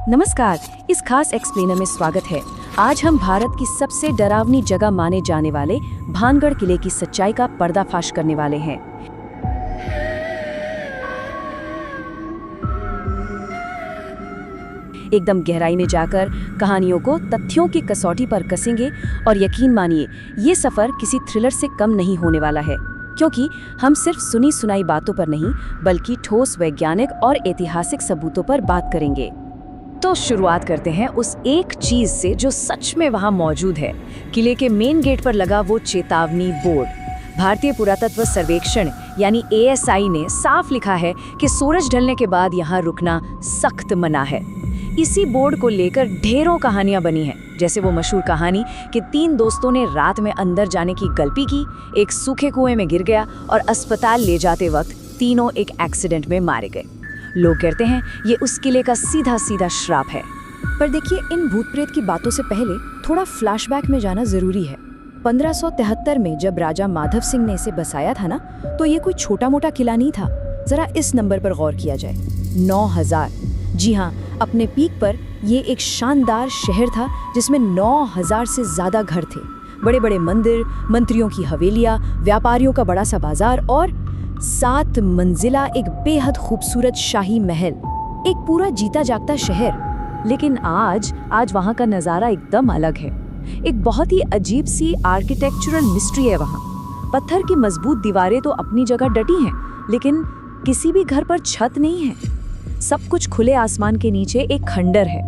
नमस्कार, इस खास एक्सप्लेनर में स्वागत है। आज हम भारत की सबसे डरावनी जगह माने जाने वाले भानगढ़ किले की सच्चाई का पर्दाफाश करने वाले हैं। एकदम गहराई में जाकर कहानियों को तथ्यों की कसौटी पर कसेंगे और यकीन मानिए, ये सफर किसी थ्रिलर से कम नहीं होने वाला है, क्योंकि हम सिर्फ सुनी सुनाई बातों पर नहीं बल्कि ठोस वैज्ञानिक और ऐतिहासिक सबूतों पर बात करेंगे। तो शुरुआत करते हैं उस एक चीज से जो सच में वहां मौजूद है। किले के मेन गेट पर लगा वो चेतावनी बोर्ड। भारतीय पुरातत्व सर्वेक्षण यानी ASI ने साफ लिखा है कि सूरज ढलने के बाद यहाँ रुकना सख्त मना है। इसी बोर्ड को लेकर ढेरों कहानियां बनी हैं, जैसे वो मशहूर कहानी कि 3 दोस्तों ने रात में अंदर जाने की गलती की, एक सूखे कुएं में गिर गया और अस्पताल ले जाते वक्त तीनों एक एक्सीडेंट में मारे गए। लोग कहते हैं ये उस किले का सीधा सीधा श्राप है। पर देखिए, इन भूत प्रेत की बातों से पहले थोड़ा फ्लैशबैक में जाना जरूरी है। 1573 में जब राजा माधव सिंह ने इसे बसाया था ना, तो ये कोई छोटा मोटा किला नहीं था। जरा इस नंबर पर गौर किया जाए, 9000। जी हाँ, अपने पीक पर ये एक शानदार शहर था जिसमें 9000 से ज्यादा घर थे। बड़े बड़े मंदिर, मंत्रियों की हवेलियां, व्यापारियों का बड़ा सा बाजार और 7 मंजिला एक बेहद खूबसूरत शाही महल। एक पूरा जीता जागता शहर। लेकिन आज वहाँ का नज़ारा एकदम अलग है। एक बहुत ही अजीब सी आर्किटेक्चरल मिस्ट्री है वहाँ। पत्थर की मजबूत दीवारें तो अपनी जगह डटी हैं, लेकिन किसी भी घर पर छत नहीं है। सब कुछ खुले आसमान के नीचे एक खंडर है।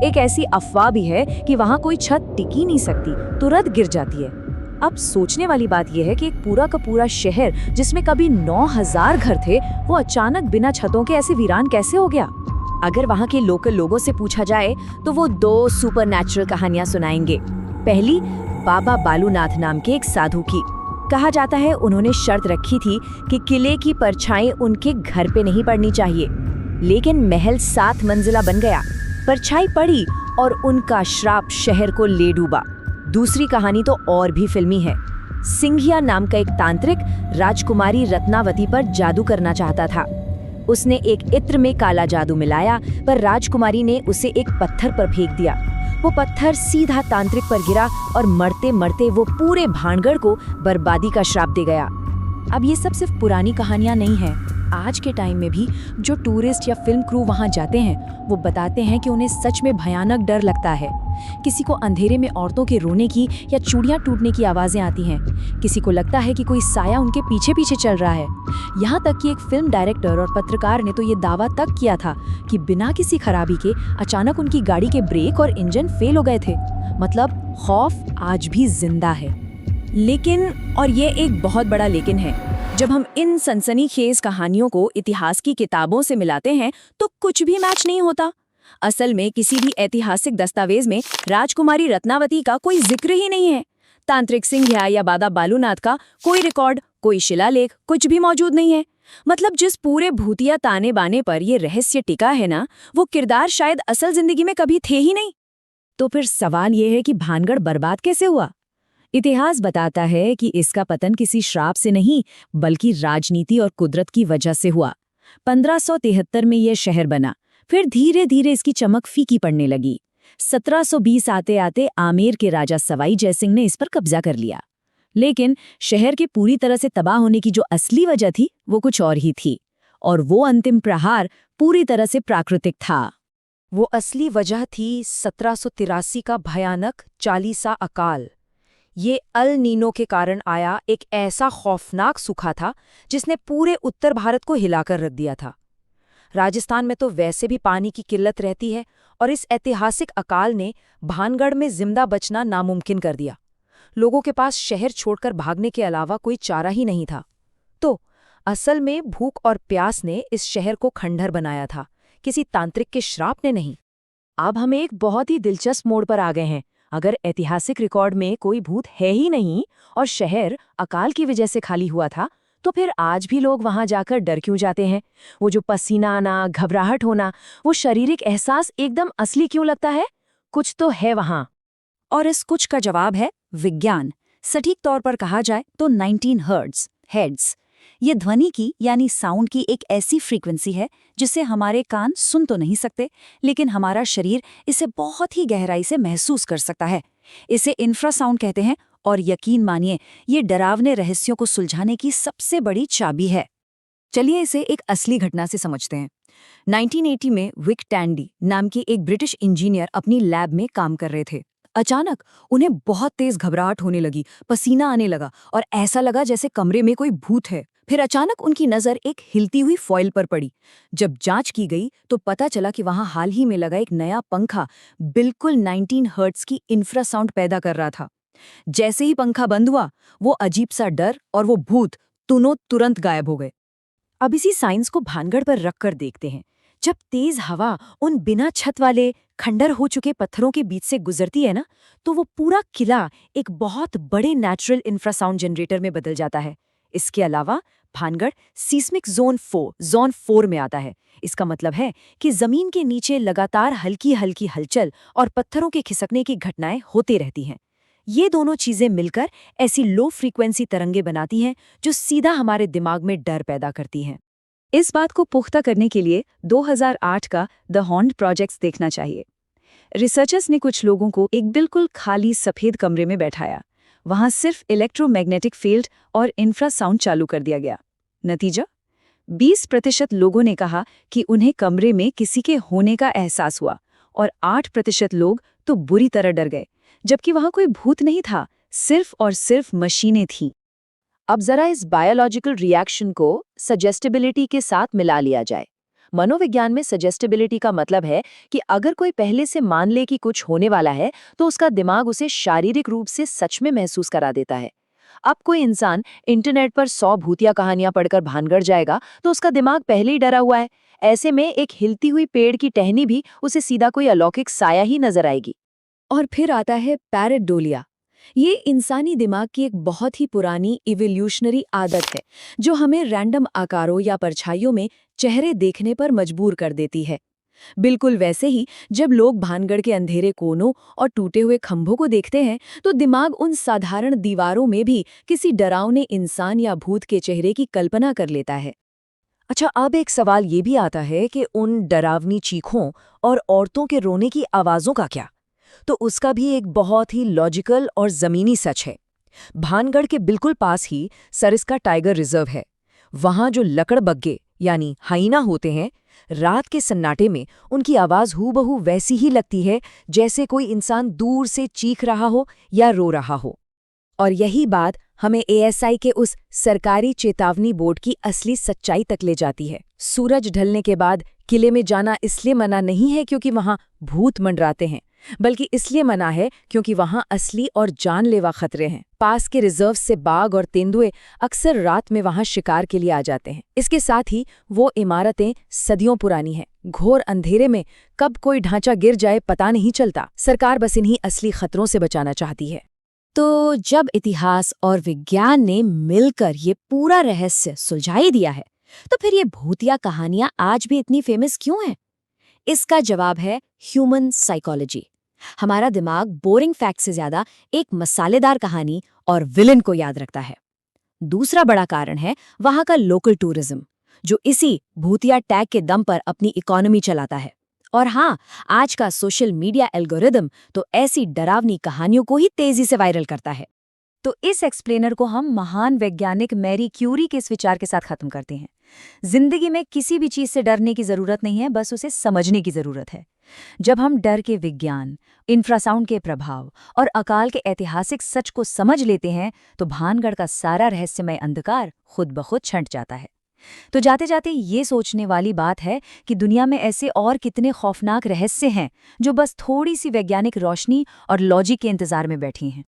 एक ऐसी अफवाह भी है कि वहाँ कोई छत टिकी नहीं सकती, तुरंत गिर जाती है। अब सोचने वाली बात यह है कि एक पूरा का पूरा शहर जिसमें कभी 9000 घर थे, वो अचानक बिना छतों के ऐसे वीरान कैसे हो गया? अगर वहाँ के लोकल लोगों से पूछा जाए तो वो 2 सुपरनैचुरल कहानियां सुनाएंगे। पहली, बाबा बालूनाथ नाम के एक साधु की। कहा जाता है उन्होंने शर्त रखी थी कि किले की परछाई उनके घर पे नहीं पड़नी चाहिए, लेकिन महल 7 मंजिला बन गया, परछाई पड़ी और उनका श्राप शहर को ले डूबा। दूसरी कहानी तो और भी फिल्मी है। सिंघिया नाम का एक तांत्रिक राजकुमारी रत्नावती पर जादू करना चाहता था। उसने एक इत्र में काला जादू मिलाया, पर राजकुमारी ने उसे एक पत्थर पर फेंक दिया। वो पत्थर सीधा तांत्रिक पर गिरा और मरते मरते वो पूरे भानगढ़ को बर्बादी का श्राप दे गया। अब ये सब सिर्फ पुरानी कहानियां नहीं हैं। आज के टाइम में भी जो टूरिस्ट या फिल्म क्रू वहां जाते हैं, वो बताते हैं कि उन्हें सच में भयानक डर लगता है। किसी को अंधेरे में औरतों के रोने की या चूड़ियां टूटने की आवाजें आती हैं। किसी को लगता है कि कोई साया उनके पीछे पीछे चल रहा है। यहाँ तक कि एक फिल्म डायरेक्टर और पत्रकार ने तो ये दावा तक किया था कि बिना किसी खराबी के अचानक उनकी गाड़ी के ब्रेक और इंजन फेल हो गए थे। मतलब खौफ आज भी जिंदा है। लेकिन, और ये एक बहुत बड़ा लेकिन है, जब हम इन सनसनीखेज कहानियों को इतिहास की किताबों से मिलाते हैं तो कुछ भी मैच नहीं होता। असल में किसी भी ऐतिहासिक दस्तावेज में राजकुमारी रत्नावती का कोई जिक्र ही नहीं है। तांत्रिक सिंघिया या बाबा बालूनाथ का कोई रिकॉर्ड, कोई शिलालेख, कुछ भी मौजूद नहीं है। मतलब जिस पूरे भूतिया ताने बाने पर ये रहस्य टिका है ना, वो किरदार शायद असल जिंदगी में कभी थे ही नहीं। तो फिर सवाल ये है कि भानगढ़ बर्बाद कैसे हुआ? इतिहास बताता है कि इसका पतन किसी श्राप से नहीं बल्कि राजनीति और कुदरत की वजह से हुआ। 1573 में यह शहर बना, फिर धीरे धीरे इसकी चमक फीकी पड़ने लगी। 1720 आते आते आमेर के राजा सवाई जयसिंह ने इस पर कब्जा कर लिया। लेकिन शहर के पूरी तरह से तबाह होने की जो असली वजह थी वो कुछ और ही थी, और वो अंतिम प्रहार पूरी तरह से प्राकृतिक था। वो असली वजह थी 1783 का भयानक चालीसा अकाल। ये अल नीनो के कारण आया एक ऐसा खौफनाक सूखा था जिसने पूरे उत्तर भारत को हिलाकर रख दिया था। राजस्थान में तो वैसे भी पानी की किल्लत रहती है, और इस ऐतिहासिक अकाल ने भानगढ़ में जिंदा बचना नामुमकिन कर दिया। लोगों के पास शहर छोड़कर भागने के अलावा कोई चारा ही नहीं था। तो असल में भूख और प्यास ने इस शहर को खंडहर बनाया था, किसी तांत्रिक के श्राप ने नहीं। अब हम एक बहुत ही दिलचस्प मोड़ पर आ गए हैं। अगर ऐतिहासिक रिकॉर्ड में कोई भूत है ही नहीं और शहर अकाल की वजह से खाली हुआ था, तो फिर आज भी लोग वहां जाकर डर क्यों जाते हैं? वो जो पसीना आना, घबराहट होना, वो शारीरिक एहसास एकदम असली क्यों लगता है? कुछ तो है वहां। और इस कुछ का जवाब है विज्ञान। सटीक तौर पर कहा जाए तो 19 हर्ट्ज हेड्स। ये ध्वनि की यानी साउंड की एक ऐसी फ्रीक्वेंसी है जिसे हमारे कान सुन तो नहीं सकते, लेकिन हमारा शरीर इसे बहुत ही गहराई से महसूस कर सकता है। इसे इंफ्रासाउंड कहते हैं और यकीन मानिए ये डरावने रहस्यों को सुलझाने की सबसे बड़ी चाबी है। चलिए इसे एक असली घटना से समझते हैं। 1980 में विक टैंडी नाम के एक ब्रिटिश इंजीनियर अपनी लैब में काम कर रहे थे। अचानक उन्हें बहुत तेज घबराहट होने लगी, पसीना आने लगा और ऐसा लगा जैसे कमरे में कोई भूत है। फिर अचानक उनकी नज़र एक हिलती हुई फॉइल पर पड़ी। जब जांच की गई तो पता चला कि वहां हाल ही में लगा एक नया पंखा बिल्कुल 19 हर्ट्ज की इंफ्रासाउंड पैदा कर रहा था। जैसे ही पंखा बंद हुआ, वो अजीब सा डर और वो भूत दोनों तुरंत गायब हो गए। अब इसी साइंस को भानगढ़ पर रखकर देखते हैं। जब तेज हवा उन बिना छत वाले खंडर हो चुके पत्थरों के बीच से गुजरती है ना, तो वो पूरा किला एक बहुत बड़े नेचुरल इंफ्रासाउंड जनरेटर में बदल जाता है। इसके अलावा भानगढ़ सीस्मिक जोन 4 में आता है। इसका मतलब है कि जमीन के नीचे लगातार हल्की हल्की हलचल और पत्थरों के खिसकने की घटनाएं होती रहती हैं। ये दोनों चीजें मिलकर ऐसी लो फ्रीक्वेंसी तरंगे बनाती हैं जो सीधा हमारे दिमाग में डर पैदा करती हैं। इस बात को पुख्ता करने के लिए 2008 का द हॉन्ट प्रोजेक्ट्स देखना चाहिए। रिसर्चर्स ने कुछ लोगों को एक बिल्कुल खाली सफेद कमरे में बैठाया। वहां सिर्फ इलेक्ट्रोमैग्नेटिक फील्ड और इंफ्रासाउंड चालू कर दिया गया। नतीजा 20% लोगों ने कहा कि उन्हें कमरे में किसी के होने का एहसास हुआ और 8% लोग तो बुरी तरह डर गए, जबकि वहां कोई भूत नहीं था, सिर्फ और सिर्फ मशीनें थीं। अब जरा इस बायोलॉजिकल रिएक्शन को सजेस्टिबिलिटी के साथ मिला लिया जाए। मनोविज्ञान में सजेस्टिबिलिटी का मतलब है कि अगर कोई पहले से मान ले कि कुछ होने वाला है, तो उसका दिमाग उसे शारीरिक रूप से सच में महसूस करा देता है। अब कोई इंसान इंटरनेट पर 100 भूतिया कहानियां पढ़कर भानगढ़ जाएगा तो उसका दिमाग पहले ही डरा हुआ है। ऐसे में एक हिलती हुई पेड़ की टहनी भी उसे सीधा कोई अलौकिक साया ही नजर आएगी। और फिर आता है पैरेडोलिया। ये इंसानी दिमाग की एक बहुत ही पुरानी इवोल्यूशनरी आदत है जो हमें रैंडम आकारों या परछाइयों में चेहरे देखने पर मजबूर कर देती है। बिल्कुल वैसे ही जब लोग भानगढ़ के अंधेरे कोनों और टूटे हुए खंभों को देखते हैं तो दिमाग उन साधारण दीवारों में भी किसी डरावने इंसान या भूत के चेहरे की कल्पना कर लेता है। अच्छा, अब एक सवाल ये भी आता है कि उन डरावनी चीखों और औरतों के रोने की आवाज़ों का क्या? तो उसका भी एक बहुत ही लॉजिकल और ज़मीनी सच है। भानगढ़ के बिल्कुल पास ही सरिस्का टाइगर रिजर्व है। वहाँ जो लकड़बग्गे यानी हाइना होते हैं, रात के सन्नाटे में उनकी आवाज़ हूबहू वैसी ही लगती है जैसे कोई इंसान दूर से चीख रहा हो या रो रहा हो। और यही बात हमें एएसआई के उस सरकारी चेतावनी बोर्ड की असली सच्चाई तक ले जाती है। सूरज ढलने के बाद किले में जाना इसलिए मना नहीं है क्योंकि वहाँ भूत मंडराते हैं, बल्कि इसलिए मना है क्योंकि वहां असली और जानलेवा खतरे हैं। पास के रिजर्व से बाघ और तेंदुए अक्सर रात में वहां शिकार के लिए आ जाते हैं। इसके साथ ही वो इमारतें सदियों पुरानी हैं। घोर अंधेरे में कब कोई ढांचा गिर जाए पता नहीं चलता। सरकार बस इन्हीं असली खतरों से बचाना चाहती है। तो जब इतिहास और विज्ञान ने मिलकर ये पूरा रहस्य सुलझा ही दिया है, तो फिर ये भूतिया कहानियां आज भी इतनी फेमस क्यों हैं? इसका जवाब है ह्यूमन साइकोलॉजी। हमारा दिमाग बोरिंग फैक्ट से ज्यादा एक मसालेदार कहानी और विलन को याद रखता है। दूसरा बड़ा कारण है वहां का लोकल टूरिज्म, जो इसी भूतिया टैग के दम पर अपनी इकोनॉमी चलाता है। और हाँ, आज का सोशल मीडिया एल्गोरिदम तो ऐसी डरावनी कहानियों को ही तेजी से वायरल करता है। तो इस एक्सप्लेनर को हम महान वैज्ञानिक मैरी क्यूरी के इस विचार के साथ खत्म करते हैं। जिंदगी में किसी भी चीज से डरने की जरूरत नहीं है, बस उसे समझने की जरूरत है। जब हम डर के विज्ञान, इंफ्रासाउंड के प्रभाव और अकाल के ऐतिहासिक सच को समझ लेते हैं तो भानगढ़ का सारा रहस्यमय अंधकार खुद ब खुद छंट जाता है। तो जाते जाते ये सोचने वाली बात है कि दुनिया में ऐसे और कितने खौफनाक रहस्य हैं जो बस थोड़ी सी वैज्ञानिक रोशनी और लॉजिक के इंतजार में बैठी हैं।